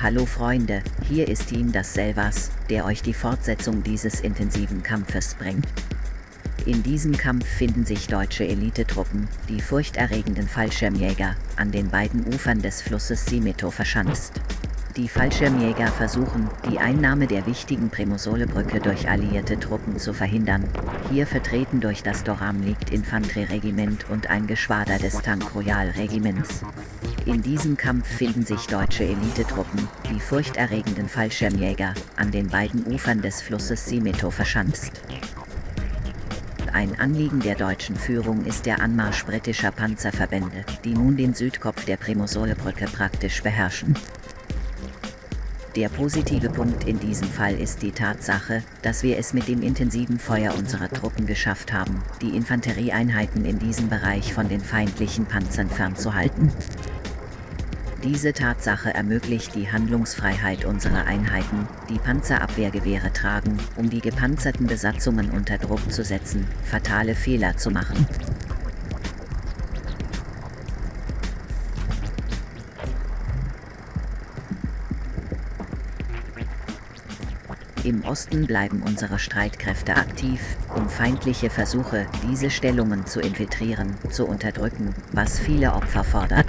Hallo Freunde, hier ist Team das Selvas, der euch die Fortsetzung dieses intensiven Kampfes bringt. In diesem Kampf finden sich deutsche Elitetruppen, die furchterregenden Fallschirmjäger, an den beiden Ufern des Flusses Simeto verschanzt. Die Fallschirmjäger versuchen, die Einnahme der wichtigen Primosole-Brücke durch alliierte Truppen zu verhindern, hier vertreten durch das Doram-Licht-Infanterieregiment und ein Geschwader des Tank-Royal-Regiments. In diesem Kampf finden sich deutsche Elitetruppen, die furchterregenden Fallschirmjäger, an den beiden Ufern des Flusses Simeto verschanzt. Ein Anliegen der deutschen Führung ist der Anmarsch britischer Panzerverbände, die nun den Südkopf der Primosole-Brücke praktisch beherrschen. Der positive Punkt in diesem Fall ist die Tatsache, dass wir es mit dem intensiven Feuer unserer Truppen geschafft haben, die Infanterieeinheiten in diesem Bereich von den feindlichen Panzern fernzuhalten. Diese Tatsache ermöglicht die Handlungsfreiheit unserer Einheiten, die Panzerabwehrgewehre tragen, um die gepanzerten Besatzungen unter Druck zu setzen, fatale Fehler zu machen. Im Osten bleiben unsere Streitkräfte aktiv, um feindliche Versuche, diese Stellungen zu infiltrieren, zu unterdrücken, was viele Opfer fordert.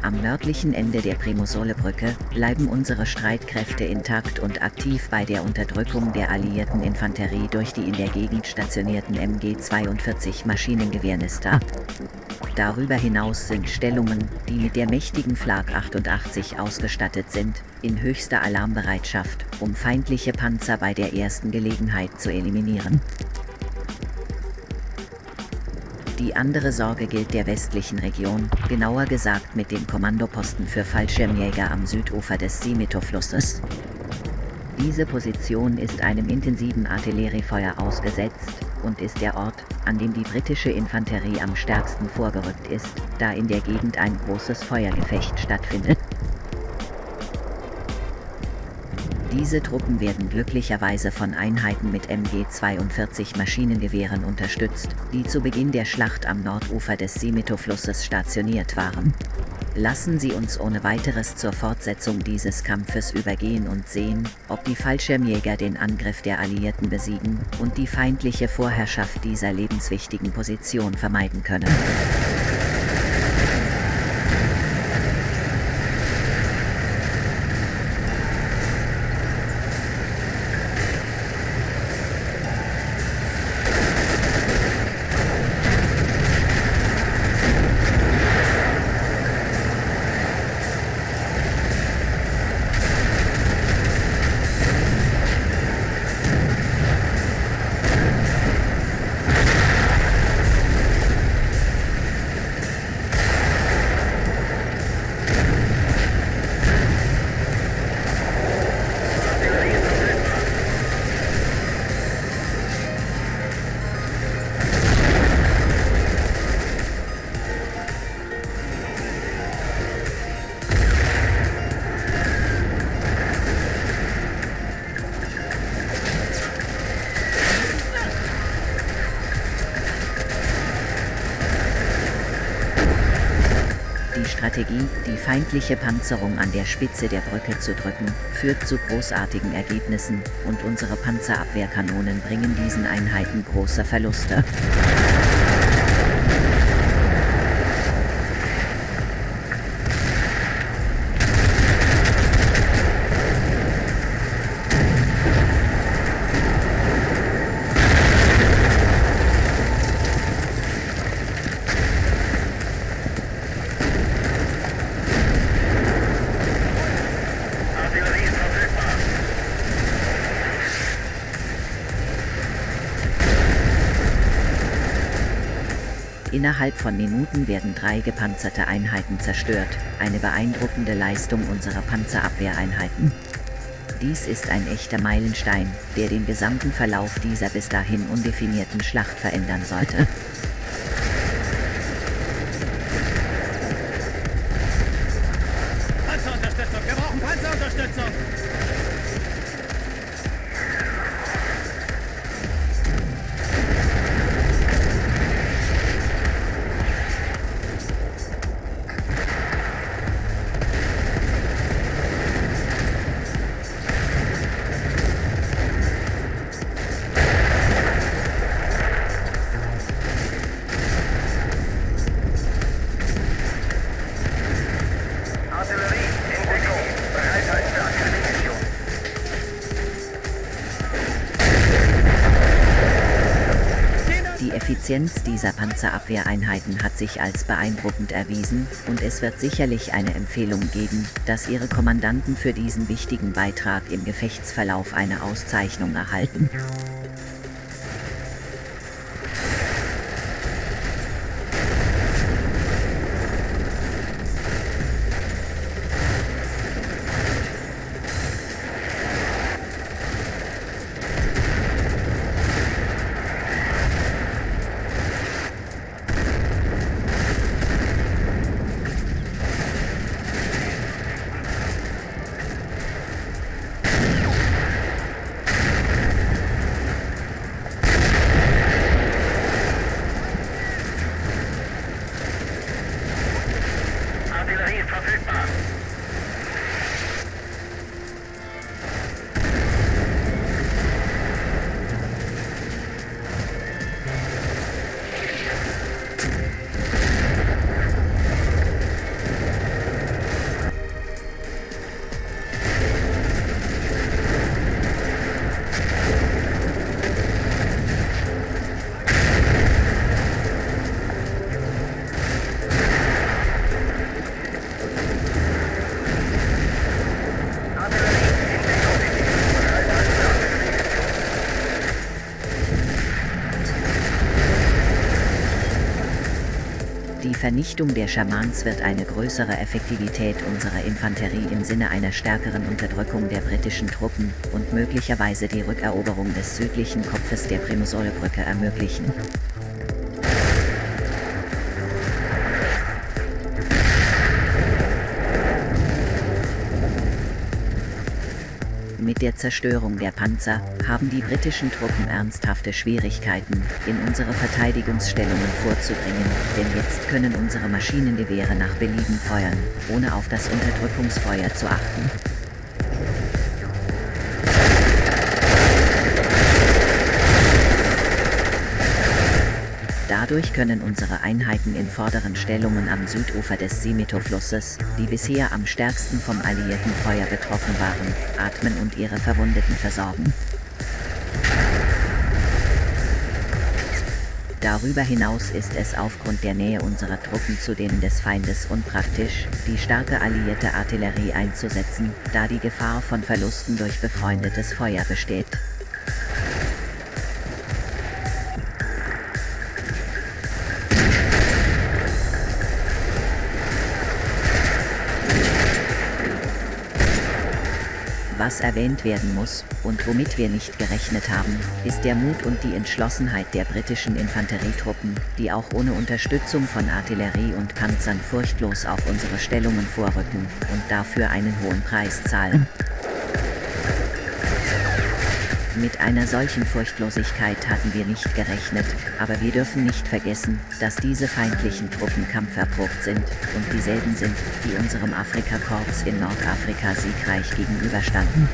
Am nördlichen Ende der Primosole-Brücke bleiben unsere Streitkräfte intakt und aktiv bei der Unterdrückung der alliierten Infanterie durch die in der Gegend stationierten MG-42 Maschinengewehrnister. Darüber hinaus sind Stellungen, die mit der mächtigen Flak 88 ausgestattet sind, in höchster Alarmbereitschaft, um feindliche Panzer bei der ersten Gelegenheit zu eliminieren. Die andere Sorge gilt der westlichen Region, genauer gesagt mit dem Kommandoposten für Fallschirmjäger am Südufer des Simeto-Flusses. Diese Position ist einem intensiven Artilleriefeuer ausgesetzt und ist der Ort, an dem die britische Infanterie am stärksten vorgerückt ist, da in der Gegend ein großes Feuergefecht stattfindet. Diese Truppen werden glücklicherweise von Einheiten mit MG-42 Maschinengewehren unterstützt, die zu Beginn der Schlacht am Nordufer des Simeto-Flusses stationiert waren. Lassen Sie uns ohne weiteres zur Fortsetzung dieses Kampfes übergehen und sehen, ob die Fallschirmjäger den Angriff der Alliierten besiegen und die feindliche Vorherrschaft dieser lebenswichtigen Position vermeiden können. Die Strategie, die feindliche Panzerung an der Spitze der Brücke zu drücken, führt zu großartigen Ergebnissen, und unsere Panzerabwehrkanonen bringen diesen Einheiten große Verluste. Innerhalb von Minuten werden 3 gepanzerte Einheiten zerstört, eine beeindruckende Leistung unserer Panzerabwehreinheiten. Dies ist ein echter Meilenstein, der den gesamten Verlauf dieser bis dahin undefinierten Schlacht verändern sollte. Panzerunterstützung! Wir brauchen Panzerunterstützung! Die Effizienz dieser Panzerabwehreinheiten hat sich als beeindruckend erwiesen, und es wird sicherlich eine Empfehlung geben, dass ihre Kommandanten für diesen wichtigen Beitrag im Gefechtsverlauf eine Auszeichnung erhalten. Artillerie ist verfügbar. Die Vernichtung der Shermans wird eine größere Effektivität unserer Infanterie im Sinne einer stärkeren Unterdrückung der britischen Truppen und möglicherweise die Rückeroberung des südlichen Kopfes der Primosole-Brücke ermöglichen. Mit der Zerstörung der Panzer haben die britischen Truppen ernsthafte Schwierigkeiten, in unsere Verteidigungsstellungen vorzudringen, denn jetzt können unsere Maschinengewehre nach Belieben feuern, ohne auf das Unterdrückungsfeuer zu achten. Dadurch können unsere Einheiten in vorderen Stellungen am Südufer des Simito-Flusses, die bisher am stärksten vom alliierten Feuer betroffen waren, atmen und ihre Verwundeten versorgen. Darüber hinaus ist es aufgrund der Nähe unserer Truppen zu denen des Feindes unpraktisch, die starke alliierte Artillerie einzusetzen, da die Gefahr von Verlusten durch befreundetes Feuer besteht. Was erwähnt werden muss, und womit wir nicht gerechnet haben, ist der Mut und die Entschlossenheit der britischen Infanterietruppen, die auch ohne Unterstützung von Artillerie und Panzern furchtlos auf unsere Stellungen vorrücken und dafür einen hohen Preis zahlen. Mit einer solchen Furchtlosigkeit hatten wir nicht gerechnet, aber wir dürfen nicht vergessen, dass diese feindlichen Truppen kampferprobt sind und dieselben sind, die unserem Afrikakorps in Nordafrika siegreich gegenüberstanden.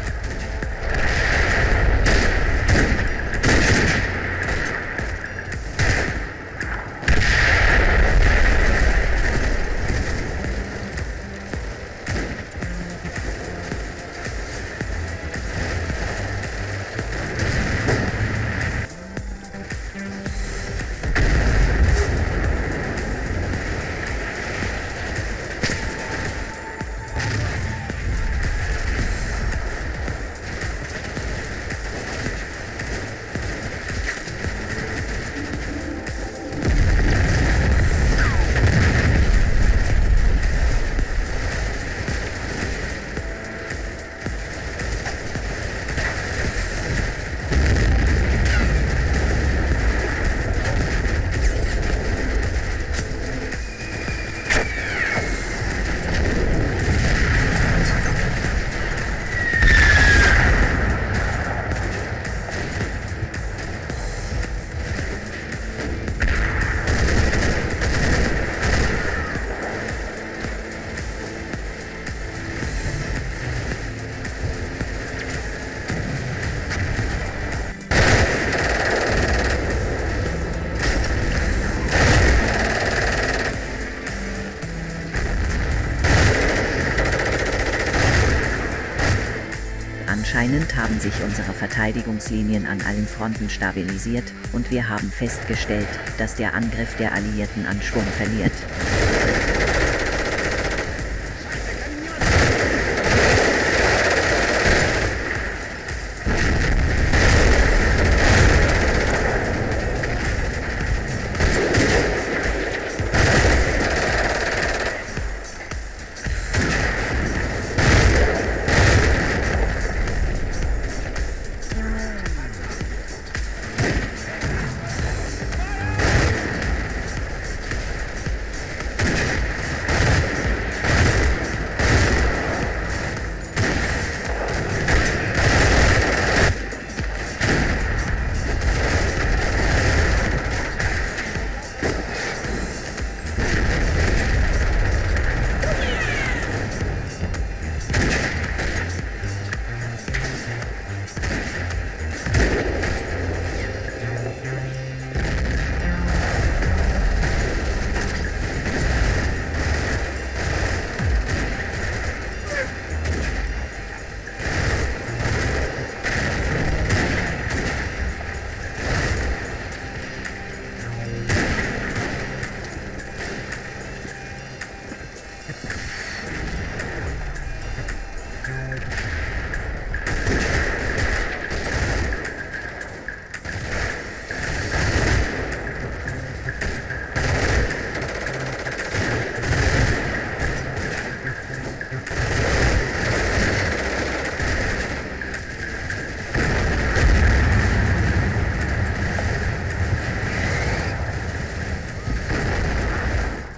Anscheinend haben sich unsere Verteidigungslinien an allen Fronten stabilisiert und wir haben festgestellt, dass der Angriff der Alliierten an Schwung verliert.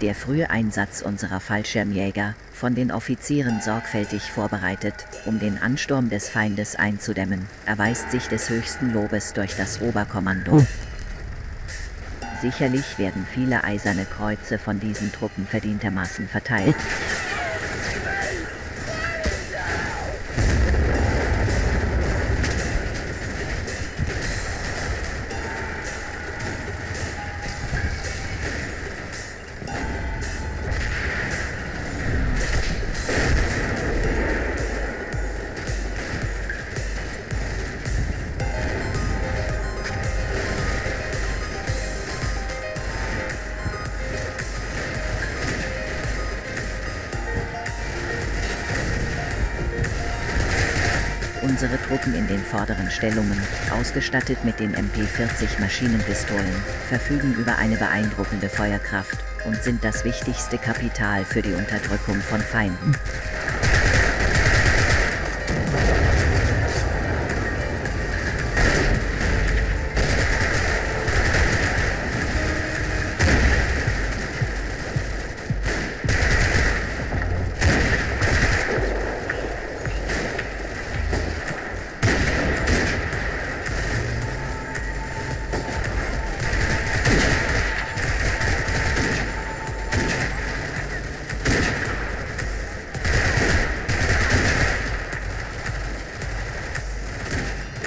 Der frühe Einsatz unserer Fallschirmjäger, von den Offizieren sorgfältig vorbereitet, um den Ansturm des Feindes einzudämmen, erweist sich des höchsten Lobes durch das Oberkommando. Sicherlich werden viele eiserne Kreuze von diesen Truppen verdientermaßen verteilt. Unsere Truppen in den vorderen Stellungen, ausgestattet mit den MP-40 Maschinenpistolen, verfügen über eine beeindruckende Feuerkraft und sind das wichtigste Kapital für die Unterdrückung von Feinden.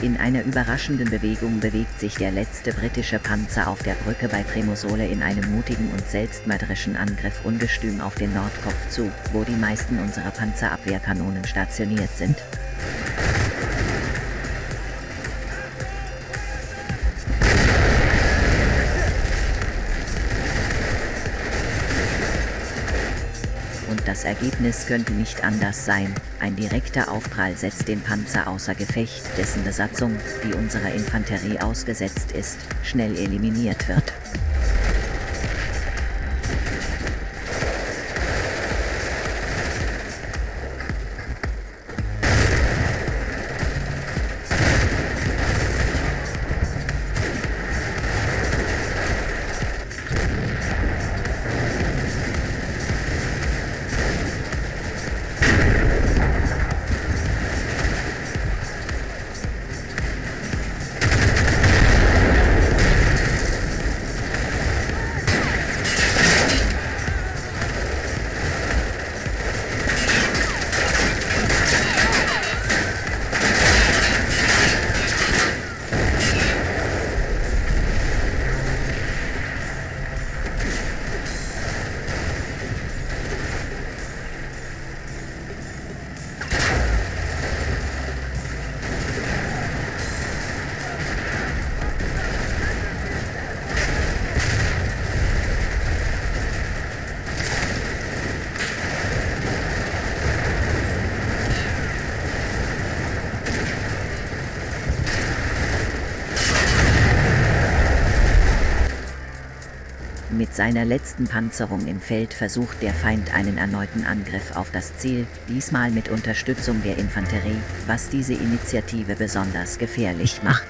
In einer überraschenden Bewegung bewegt sich der letzte britische Panzer auf der Brücke bei Tremosole in einem mutigen und selbstmörderischen Angriff ungestüm auf den Nordkopf zu, wo die meisten unserer Panzerabwehrkanonen stationiert sind. Und das Ergebnis könnte nicht anders sein. Ein direkter Aufprall setzt den Panzer außer Gefecht, dessen Besatzung, die unserer Infanterie ausgesetzt ist, schnell eliminiert wird. Mit seiner letzten Panzerung im Feld versucht der Feind einen erneuten Angriff auf das Ziel, diesmal mit Unterstützung der Infanterie, was diese Initiative besonders gefährlich macht.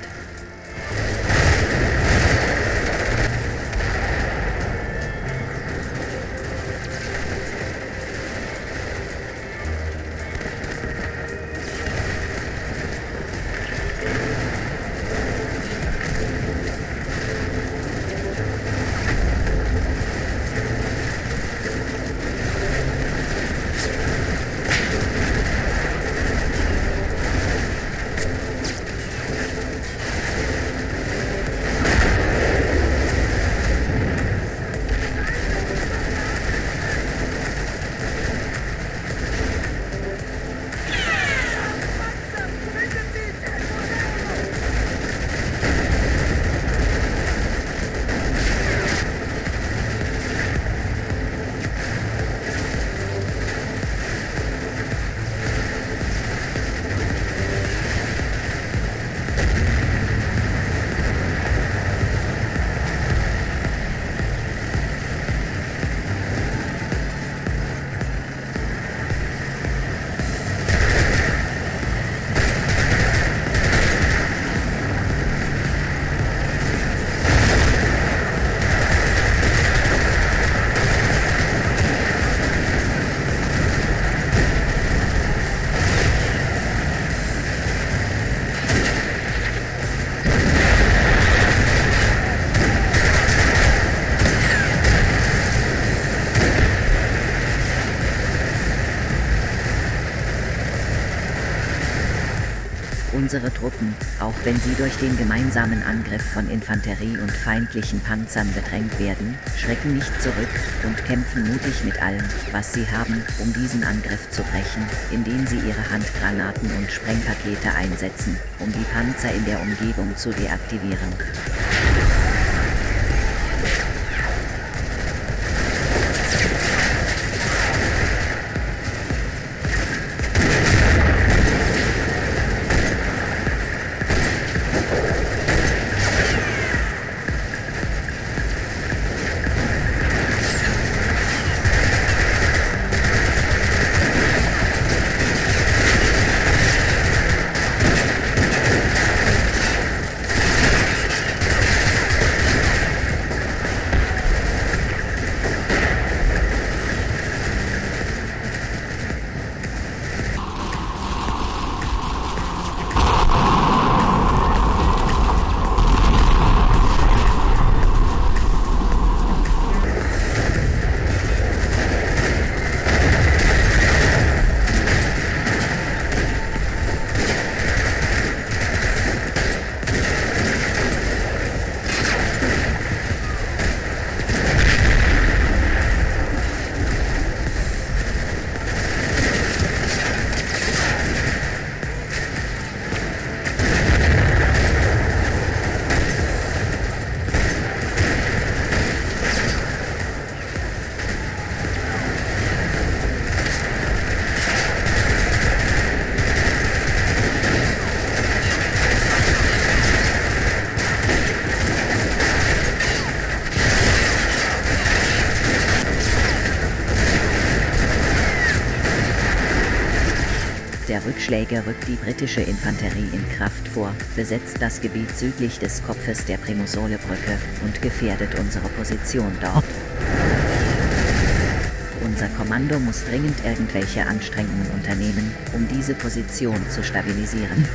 Unsere Truppen, auch wenn sie durch den gemeinsamen Angriff von Infanterie und feindlichen Panzern bedrängt werden, schrecken nicht zurück und kämpfen mutig mit allem, was sie haben, um diesen Angriff zu brechen, indem sie ihre Handgranaten und Sprengpakete einsetzen, um die Panzer in der Umgebung zu deaktivieren. Der Rückschläger rückt die britische Infanterie in Kraft vor, besetzt das Gebiet südlich des Kopfes der Primosole-Brücke und gefährdet unsere Position dort. Unser Kommando muss dringend irgendwelche Anstrengungen unternehmen, um diese Position zu stabilisieren.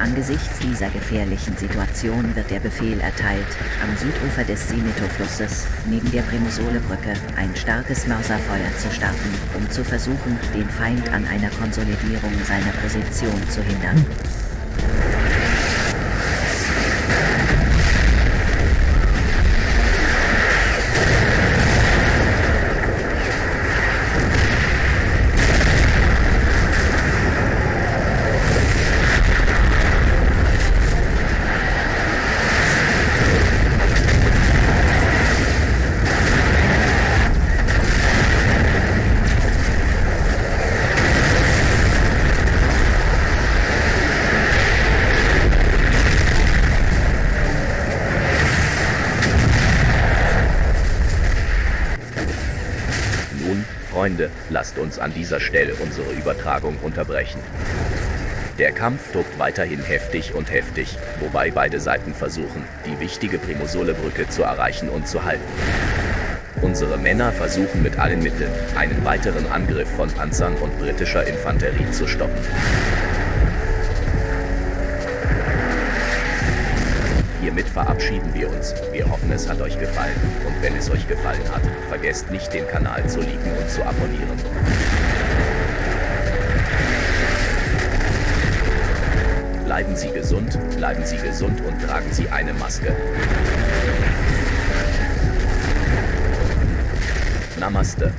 Angesichts dieser gefährlichen Situation wird der Befehl erteilt, am Südufer des Sinito-Flusses, neben der Primosole-Brücke, ein starkes Mörserfeuer zu starten, um zu versuchen, den Feind an einer Konsolidierung seiner Position zu hindern. Freunde, lasst uns an dieser Stelle unsere Übertragung unterbrechen. Der Kampf tobt weiterhin heftig, wobei beide Seiten versuchen, die wichtige Primosole-Brücke zu erreichen und zu halten. Unsere Männer versuchen mit allen Mitteln, einen weiteren Angriff von Panzern und britischer Infanterie zu stoppen. Hiermit verabschieden wir uns. Wir hoffen, es hat euch gefallen. Und wenn es euch gefallen hat, vergesst nicht, den Kanal zu liken und zu abonnieren. Bleiben Sie gesund und tragen Sie eine Maske. Namaste.